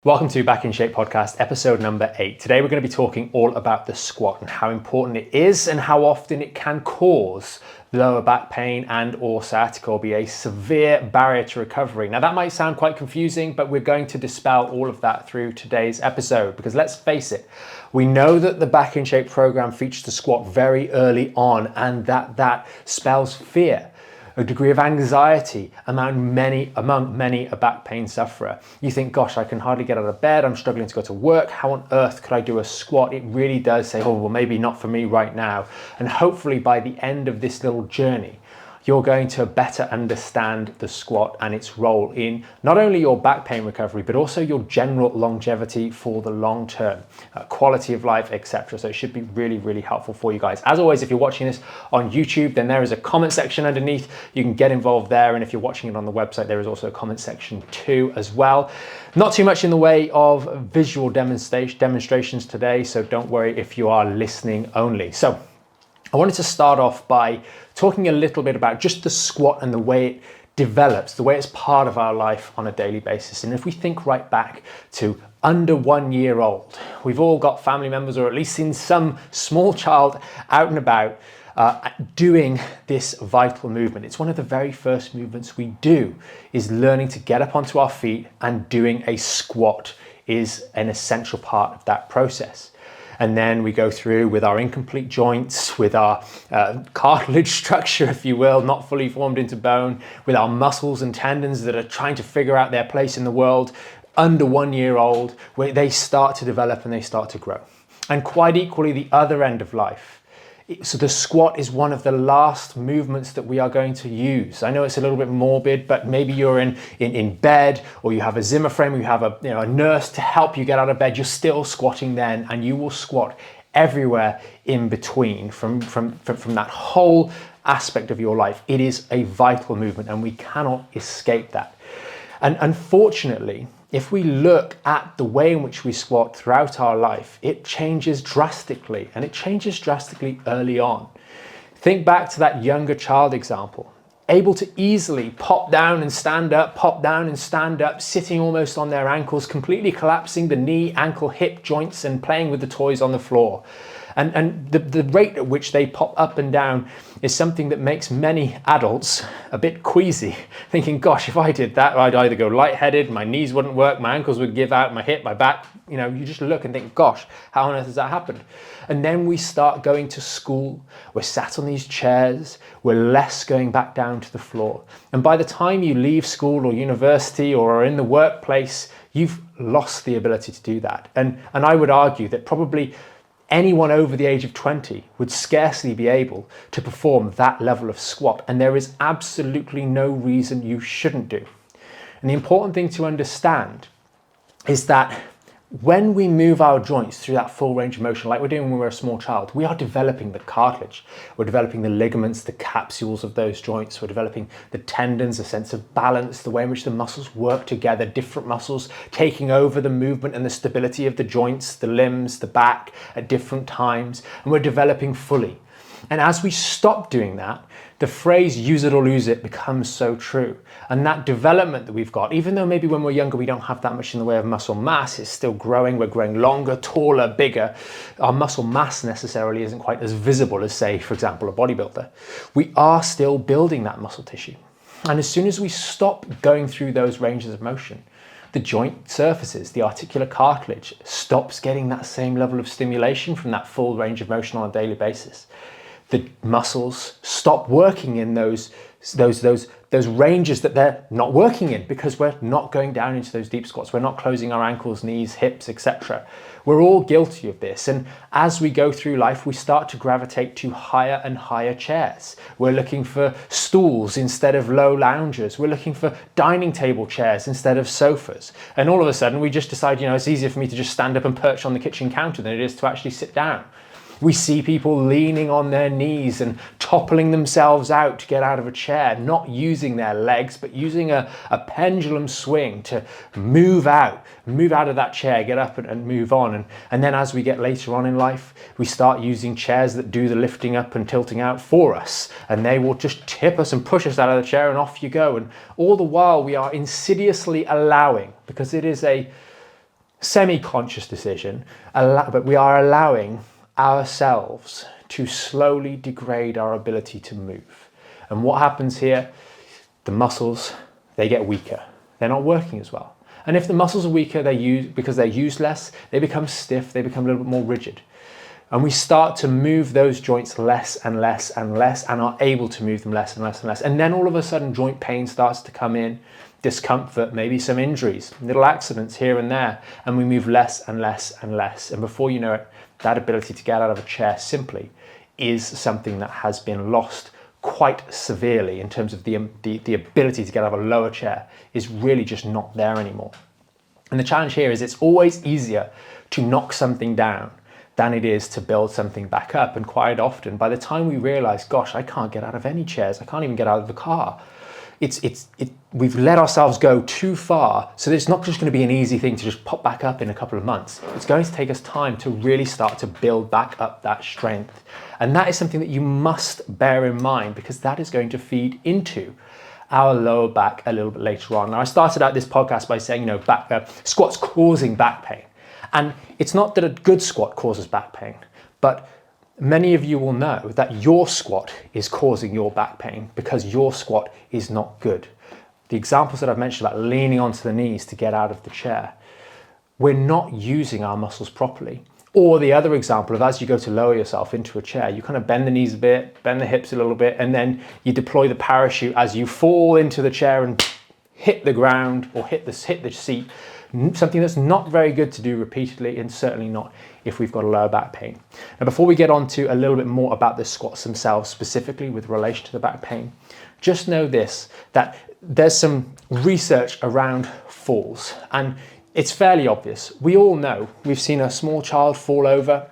Welcome to Back in Shape podcast, episode number 8. Today we're going to be talking all about the squat and how important it is and how often it can cause lower back pain and or sciatica, or be a severe barrier to recovery. Now that might sound quite confusing, but we're going to dispel all of that through today's episode, because let's face it, we know that the Back in Shape program features the squat very early on, and that spells fear, a degree of anxiety among many a back pain sufferer. You think, gosh, I can hardly get out of bed, I'm struggling to go to work, how on earth could I do a squat? It really does say, oh, well, maybe not for me right now. And hopefully by the end of this little journey, you're going to better understand the squat and its role in not only your back pain recovery, but also your general longevity for the long term, quality of life, etc. So it should be really, really helpful for you guys. As always, if you're watching this on YouTube, then there is a comment section underneath. You can get involved there. And if you're watching it on the website, there is also a comment section too as well. Not too much in the way of visual demonstrations today, so don't worry if you are listening only. So I wanted to start off by talking a little bit about just the squat and the way it develops, the way it's part of our life on a daily basis. And if we think right back to under 1 year old, we've all got family members, or at least seen some small child out and about doing this vital movement. It's one of the very first movements we do, is learning to get up onto our feet, and doing a squat is an essential part of that process. And then we go through with our incomplete joints, with our cartilage structure, if you will, not fully formed into bone, with our muscles and tendons that are trying to figure out their place in the world, under 1 year old, where they start to develop and they start to grow. And quite equally, the other end of life. So the squat is one of the last movements that we are going to use. I know it's a little bit morbid, but maybe you're in bed, or you have a Zimmer frame, or you have a nurse to help you get out of bed. You're still squatting then, and you will squat everywhere in between from that whole aspect of your life. It is a vital movement, and we cannot escape that. And unfortunately, if we look at the way in which we squat throughout our life, it changes drastically, and it changes drastically early on. Think back to that younger child example, able to easily pop down and stand up, pop down and stand up, sitting almost on their ankles, completely collapsing the knee, ankle, hip joints, and playing with the toys on the floor. And the rate at which they pop up and down is something that makes many adults a bit queasy, thinking, gosh, if I did that, I'd either go lightheaded, my knees wouldn't work, my ankles would give out, my hip, my back. You just look and think, gosh, how on earth has that happened? And then we start going to school, we're sat on these chairs, we're less going back down to the floor. And by the time you leave school or university or are in the workplace, you've lost the ability to do that. And I would argue that probably anyone over the age of 20 would scarcely be able to perform that level of squat, and there is absolutely no reason you shouldn't do. And the important thing to understand is that when we move our joints through that full range of motion, like we're doing when we're a small child, we are developing the cartilage, we're developing the ligaments, the capsules of those joints, we're developing the tendons, a sense of balance, the way in which the muscles work together, different muscles taking over the movement and the stability of the joints, the limbs, the back at different times, and we're developing fully. And as we stop doing that, the phrase use it or lose it becomes so true. And that development that we've got, even though maybe when we're younger we don't have that much in the way of muscle mass, it's still growing, we're growing longer, taller, bigger. Our muscle mass necessarily isn't quite as visible as, say, for example, a bodybuilder. We are still building that muscle tissue. And as soon as we stop going through those ranges of motion, the joint surfaces, the articular cartilage, stops getting that same level of stimulation from that full range of motion on a daily basis. The muscles stop working in those ranges that they're not working in, because we're not going down into those deep squats. We're not closing our ankles, knees, hips, etc. We're all guilty of this. And as we go through life, we start to gravitate to higher and higher chairs. We're looking for stools instead of low loungers. We're looking for dining table chairs instead of sofas. And all of a sudden we just decide, it's easier for me to just stand up and perch on the kitchen counter than it is to actually sit down. We see people leaning on their knees and toppling themselves out to get out of a chair, not using their legs, but using a pendulum swing to move out of that chair, get up and move on. And then as we get later on in life, we start using chairs that do the lifting up and tilting out for us. And they will just tip us and push us out of the chair and off you go. And all the while we are insidiously allowing, because it is a semi-conscious decision, but we are allowing ourselves to slowly degrade our ability to move. And what happens here? The muscles, they get weaker. They're not working as well. And if the muscles are weaker, because they're used less, they become stiff, they become a little bit more rigid. And we start to move those joints less and less and less, and are able to move them less and less and less. And then all of a sudden joint pain starts to come in, discomfort, maybe some injuries, little accidents here and there, and we move less and less and less. And before you know it, that ability to get out of a chair simply is something that has been lost quite severely in terms of the ability to get out of a lower chair is really just not there anymore. And the challenge here is it's always easier to knock something down than it is to build something back up. And quite often, by the time we realize, gosh, I can't get out of any chairs, I can't even get out of the car, we've let ourselves go too far. So it's not just going to be an easy thing to just pop back up in a couple of months. It's going to take us time to really start to build back up that strength. And that is something that you must bear in mind, because that is going to feed into our lower back a little bit later on. Now, I started out this podcast by saying, squats causing back pain. And it's not that a good squat causes back pain, but many of you will know that your squat is causing your back pain because your squat is not good. The examples that I've mentioned about leaning onto the knees to get out of the chair, we're not using our muscles properly. Or the other example of, as you go to lower yourself into a chair, you kind of bend the knees a bit, bend the hips a little bit, and then you deploy the parachute as you fall into the chair and hit the ground or hit the seat. Something that's not very good to do repeatedly, and certainly not if we've got a lower back pain. Now, before we get on to a little bit more about the squats themselves, specifically with relation to the back pain, just know this, that there's some research around falls, and it's fairly obvious. We all know, we've seen a small child fall over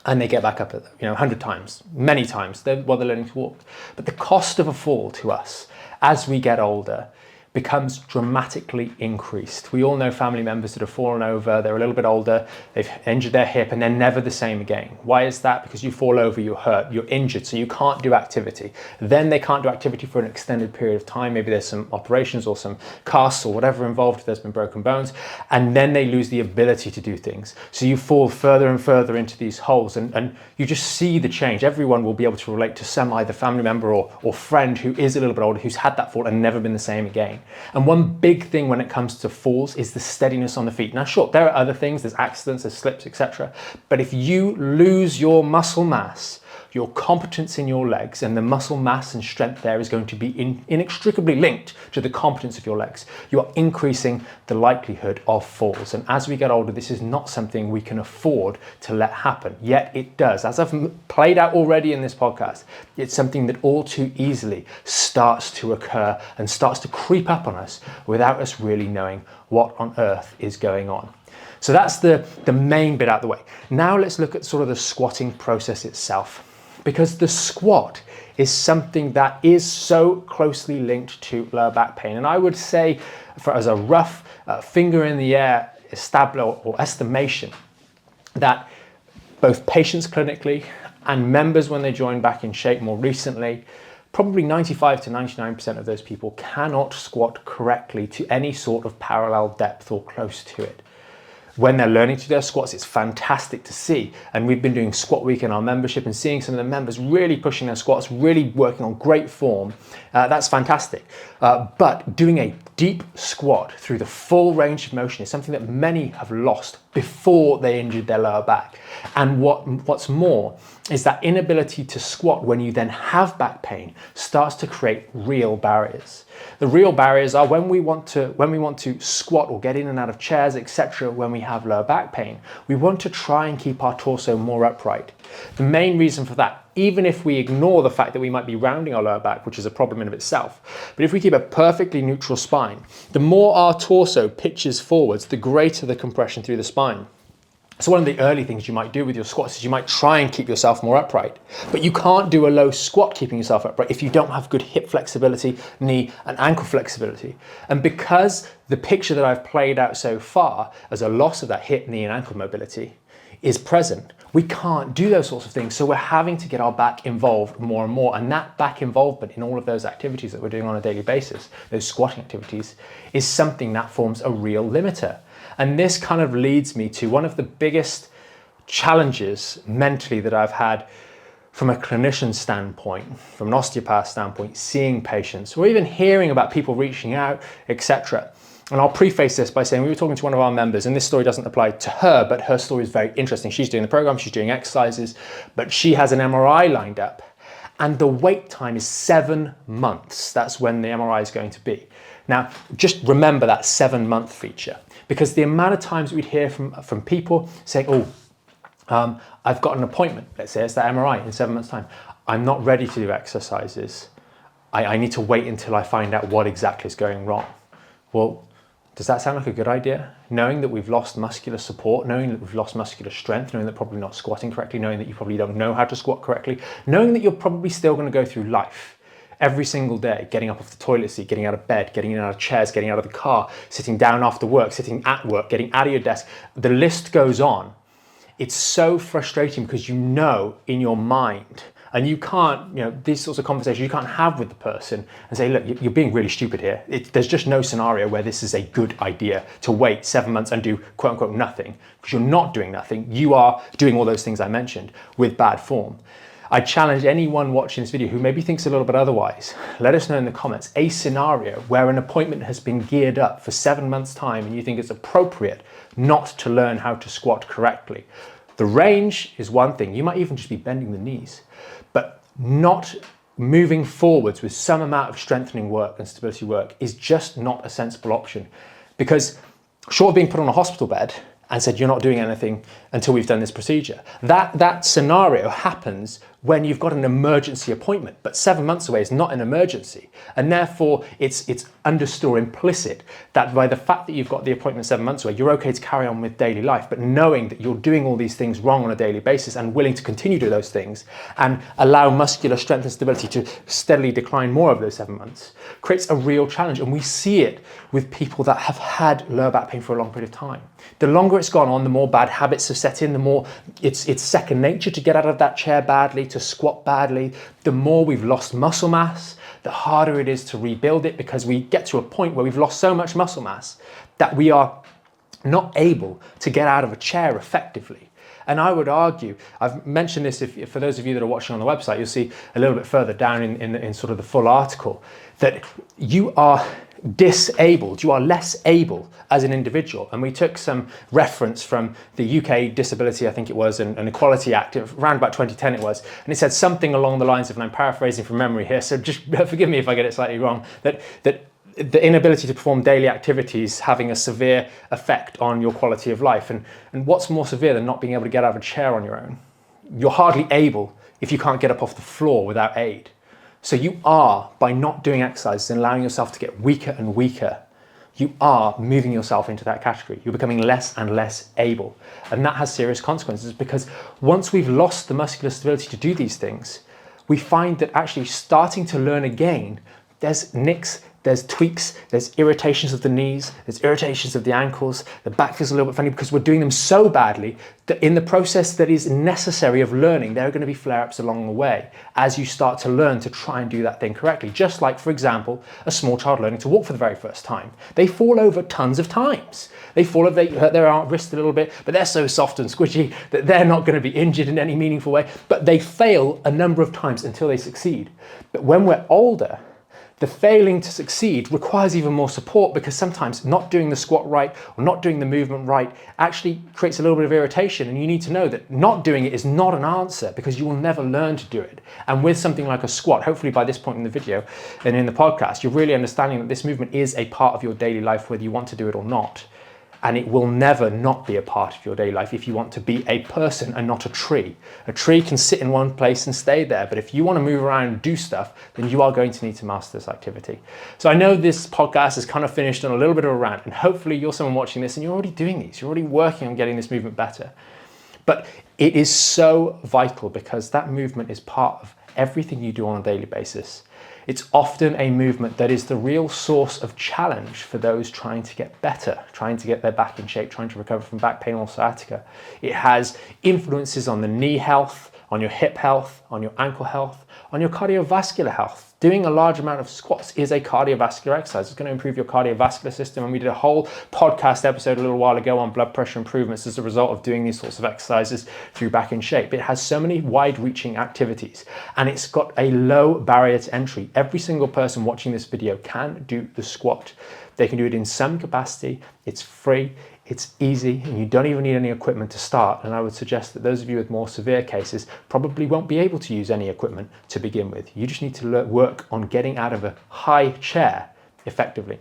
and they get back up 100 times, many times, while they're learning to walk. But the cost of a fall to us as we get older becomes dramatically increased. We all know family members that have fallen over, they're a little bit older, they've injured their hip, and they're never the same again. Why is that? Because you fall over, you're hurt, you're injured, so you can't do activity. Then they can't do activity for an extended period of time. Maybe there's some operations or some casts or whatever involved, there's been broken bones, and then they lose the ability to do things. So you fall further and further into these holes, and you just see the change. Everyone will be able to relate to some either family member or friend who is a little bit older, who's had that fall and never been the same again. And one big thing when it comes to falls is the steadiness on the feet. Now, sure, there are other things, there's accidents, there's slips, etc. But if you lose your muscle mass, your competence in your legs, and the muscle mass and strength there is going to be inextricably linked to the competence of your legs, you are increasing the likelihood of falls. And as we get older, this is not something we can afford to let happen, yet it does. As I've played out already in this podcast, it's something that all too easily starts to occur and starts to creep up on us without us really knowing what on earth is going on. So that's the main bit out of the way. Now let's look at sort of the squatting process itself, because the squat is something that is so closely linked to lower back pain. And I would say, as a rough finger in the air estimation, that both patients clinically and members when they join Back in Shape more recently, probably 95 to 99% of those people cannot squat correctly to any sort of parallel depth or close to it. When they're learning to do their squats, it's fantastic to see. And we've been doing squat week in our membership and seeing some of the members really pushing their squats, really working on great form. That's fantastic. But doing a deep squat through the full range of motion is something that many have lost before they injured their lower back. And what's more is that inability to squat when you then have back pain starts to create real barriers. The real barriers are when we want to squat or get in and out of chairs, etc. When we have lower back pain, we want to try and keep our torso more upright. The main reason for that, even if we ignore the fact that we might be rounding our lower back, which is a problem in of itself, but if we keep a perfectly neutral spine, the more our torso pitches forwards, the greater the compression through the spine. So one of the early things you might do with your squats is you might try and keep yourself more upright, but you can't do a low squat keeping yourself upright if you don't have good hip flexibility, knee and ankle flexibility. And because the picture that I've played out so far as a loss of that hip, knee and ankle mobility is present, we can't do those sorts of things. So we're having to get our back involved more and more. And that back involvement in all of those activities that we're doing on a daily basis, those squatting activities, is something that forms a real limiter. And this kind of leads me to one of the biggest challenges mentally that I've had from a clinician standpoint, from an osteopath standpoint, seeing patients, or even hearing about people reaching out, etc. And I'll preface this by saying we were talking to one of our members, and this story doesn't apply to her, but her story is very interesting. She's doing the program, she's doing exercises, but she has an MRI lined up, and the wait time is 7 months. That's when the MRI is going to be. Now, just remember that 7-month feature, because the amount of times we'd hear from people saying, I've got an appointment, let's say it's that MRI in 7 months' time. I'm not ready to do exercises. I need to wait until I find out what exactly is going wrong. Well, does that sound like a good idea? Knowing that we've lost muscular support, knowing that we've lost muscular strength, knowing that probably not squatting correctly, knowing that you probably don't know how to squat correctly, knowing that you're probably still going to go through life every single day, getting up off the toilet seat, getting out of bed, getting in and out of chairs, getting out of the car, sitting down after work, sitting at work, getting out of your desk. The list goes on. It's so frustrating because you know in your mind, and you can't, these sorts of conversations you can't have with the person and say, look, you're being really stupid here. There's just no scenario where this is a good idea to wait 7 months and do quote unquote nothing, because you're not doing nothing. You are doing all those things I mentioned with bad form. I challenge anyone watching this video who maybe thinks a little bit otherwise. Let us know in the comments a scenario where an appointment has been geared up for 7 months' time and you think it's appropriate not to learn how to squat correctly. The range is one thing. You might even just be bending the knees, but not moving forwards with some amount of strengthening work and stability work is just not a sensible option, because short of being put on a hospital bed and said you're not doing anything until we've done this procedure, that scenario happens when you've got an emergency appointment, but 7 months away is not an emergency, and therefore it's understood or implicit that by the fact that you've got the appointment 7 months away, you're okay to carry on with daily life, but knowing that you're doing all these things wrong on a daily basis and willing to continue to do those things and allow muscular strength and stability to steadily decline more over those 7 months creates a real challenge. And we see it with people that have had lower back pain for a long period of time. The longer it's gone on, the more bad habits have set in, the more it's second nature to get out of that chair badly, to squat badly. The more we've lost muscle mass, the harder it is to rebuild it, because we get to a point where we've lost so much muscle mass that we are not able to get out of a chair effectively. And I would argue, I've mentioned this, for those of you that are watching on the website, you'll see a little bit further down in sort of the full article, that you are disabled, you are less able as an individual. And we took some reference from the UK Disability, I think it was, and Equality Act, around about 2010 it was, and it said something along the lines of, and I'm paraphrasing from memory here, so just forgive me if I get it slightly wrong, that the inability to perform daily activities having a severe effect on your quality of life. And what's more severe than not being able to get out of a chair on your own? You're hardly able if you can't get up off the floor without aid. So you are, by not doing exercises and allowing yourself to get weaker and weaker, you are moving yourself into that category. You're becoming less and less able. And that has serious consequences, because once we've lost the muscular stability to do these things, we find that actually starting to learn again, there's nicks, there's tweaks, there's irritations of the knees, there's irritations of the ankles, the back feels a little bit funny because we're doing them so badly that in the process that is necessary of learning, there are going to be flare-ups along the way as you start to learn to try and do that thing correctly. Just like, for example, a small child learning to walk for the very first time. They fall over tons of times. They fall over, they hurt their wrist a little bit, but they're so soft and squishy that they're not going to be injured in any meaningful way, but they fail a number of times until they succeed. But when we're older, the failing to succeed requires even more support, because sometimes not doing the squat right or not doing the movement right actually creates a little bit of irritation, and you need to know that not doing it is not an answer, because you will never learn to do it. And with something like a squat, hopefully by this point in the video and in the podcast, you're really understanding that this movement is a part of your daily life whether you want to do it or not. And it will never not be a part of your daily life if you want to be a person and not a tree. A tree can sit in one place and stay there, but if you want to move around and do stuff, then you are going to need to master this activity. So I know this podcast is kind of finished on a little bit of a rant, and hopefully you're someone watching this and you're already doing these. You're already working on getting this movement better. But it is so vital, because that movement is part of everything you do on a daily basis. It's often a movement that is the real source of challenge for those trying to get better, trying to get their back in shape, trying to recover from back pain or sciatica. It has influences on the knee health, on your hip health, on your ankle health, on your cardiovascular health. Doing a large amount of squats is a cardiovascular exercise. It's going to improve your cardiovascular system. And we did a whole podcast episode a little while ago on blood pressure improvements as a result of doing these sorts of exercises through Back in Shape. It has so many wide-reaching activities, and it's got a low barrier to entry. Every single person watching this video can do the squat. They can do it in some capacity. It's free. It's easy, and you don't even need any equipment to start. And I would suggest that those of you with more severe cases probably won't be able to use any equipment to begin with. You just need to work on getting out of a high chair effectively.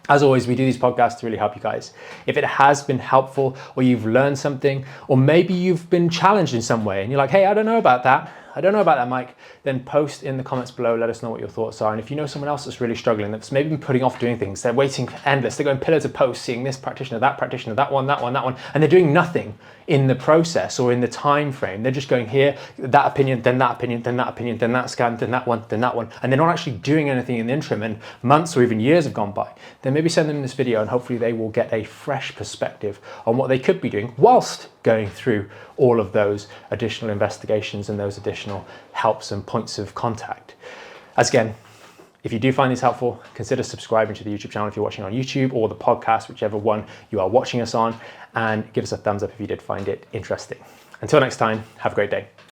As always, we do these podcasts to really help you guys. If it has been helpful, or you've learned something, or maybe you've been challenged in some way and you're like, hey, I don't know about that, Mike, then post in the comments below, let us know what your thoughts are. And if you know someone else that's really struggling, that's maybe been putting off doing things, they're waiting endless, they're going pillar to post, seeing this practitioner, that one, and they're doing nothing in the process or in the time frame. They're just going here, that opinion, then that opinion, then that opinion, then that scan, then that one, and they're not actually doing anything in the interim, and months or even years have gone by. Then maybe send them this video, and hopefully they will get a fresh perspective on what they could be doing whilst going through all of those additional investigations and those additional helps and points of contact. As again, if you do find these helpful, consider subscribing to the YouTube channel if you're watching on YouTube, or the podcast, whichever one you are watching us on, and give us a thumbs up if you did find it interesting. Until next time, have a great day.